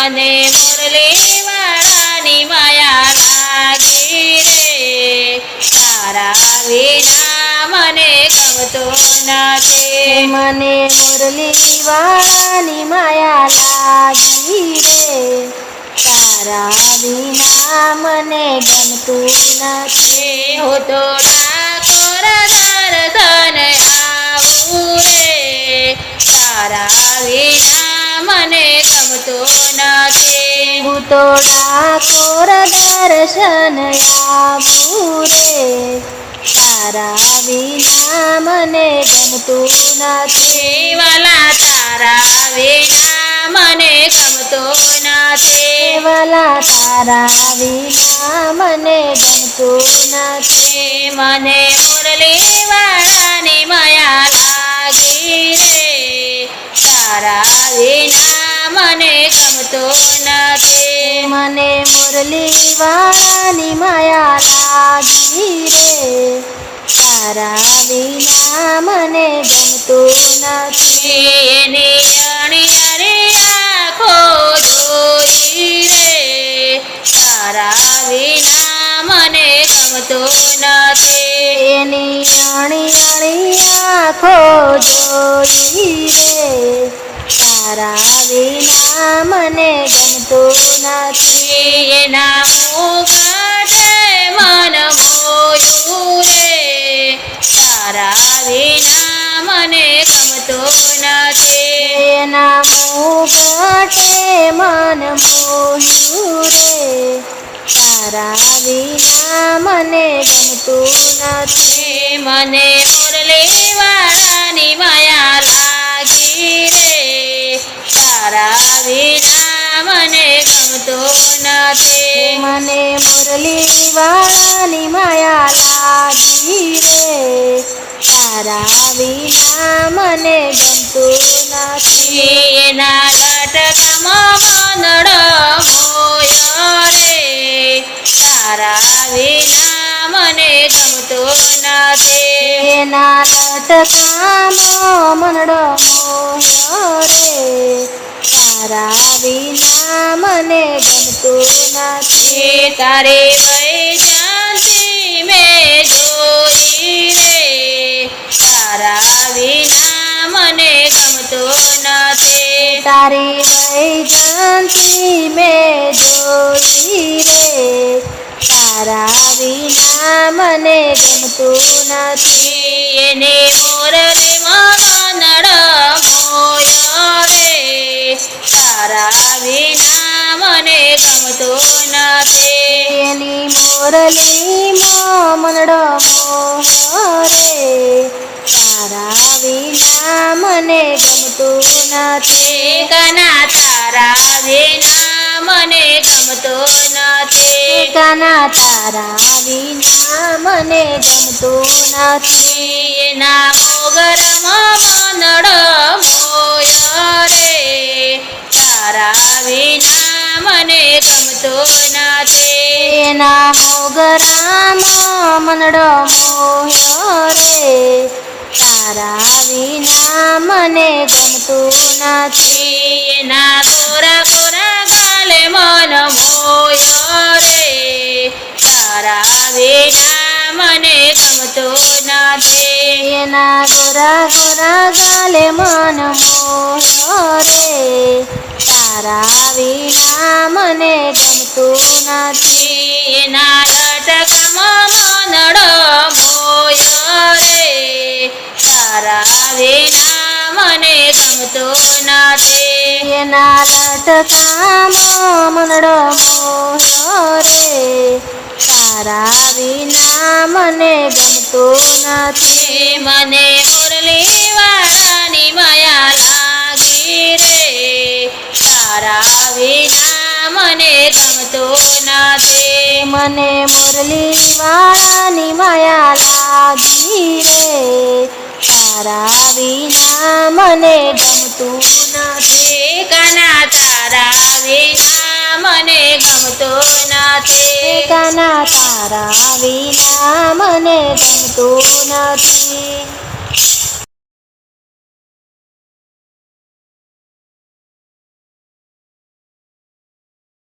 મને મુરલી વાળાની માયા લાગી રે તારા વિના મને ગમતો નથી મને મુરલી વાળાની માયા લાગી રે તારા વિના મને ગમતું નથી હું તો ડાકોર દર્શન આવું રે તારા વિના મને ગમતો નથી હું તો ડાકોર દર્શન આવું રે તારા વિના મને ગમતું નથી વાલા તારા વિના મને ગમતો નથી વાલા તારા વિના મને ગમતું નથી મને મુરલી વાળાની માયા લાગી રે તારા વિના મને ગમતો નથી મને મુરલી વાળાની માયા લાગી રે તારા વિના મને ગમતું નથી એની અણીયારી આંખો જોઈ રે તારા વિના મને ગમતો નથી એની અણી આંખો જોઈ રે તારા વિના મને ગમતું નથી એના મુગટે મન મોયું રે તારા વિના મને ગમતો નથી એના મુગટે મન મોયું રે તારા વિના મને ગમતું નથી મને મુરલી વાળાની માયા લાગી રે તારા વિના મને ગમતો નથી મને મુરલી વાળાની માયા લાગી રે તારા વિના મને ગમતું નથી એના લટકામાં મનડો મોયો રે તારા વિના મને ગમતો નથી એના લટકામાં મનડો મોયો રે તારા વિના મને ગમતું નથી તારે વૈજયંતી મેં જોઈ રે તારા વિના મને ગમતો નથી તારી વૈજયંતી મેં જોઈ રે તારા વિના મને ગમતું નથી એને મુરલીમાં મનડો મોયો રે તારા વિના મને ગમતો નથી એની મુરલીમાં મનડો મોયો રે તારા વિના મને ગમતું નથી કાના તારા વિના મને ગમતો નથી કાના તારા વિના મને ગમતું નથી એના મોગરમાં મનડો મોયો રે તારા વિના મને ગમતો નથી એના મોગરામાં મનડો મોયો રે તારા વિના મને ગમતું નથી એના કોરા કોરા ગાલે મન મોયો રે તારા વિના મને ગમતો નથી એના ગોરા ગોરા ગાલે મન મોયો રે તારા વિના મને ગમતું નથી એના લટકામાં મનડો મોયો રે તારા વિના મને ગમતો નથી એના લટકામાં મનડો મોયો રે તારા વિના મને ગમતું નથી મને મુરલી વાળાની માયા લાગી રે તારા વિના મને ગમતો નથી મને મુરલી વાળાની માયા લાગી રે તારા વિના મને ગમતું નથી કાના તારા વિના મને ગમતો નથી કાના તારા વિના મને ગમતું નથી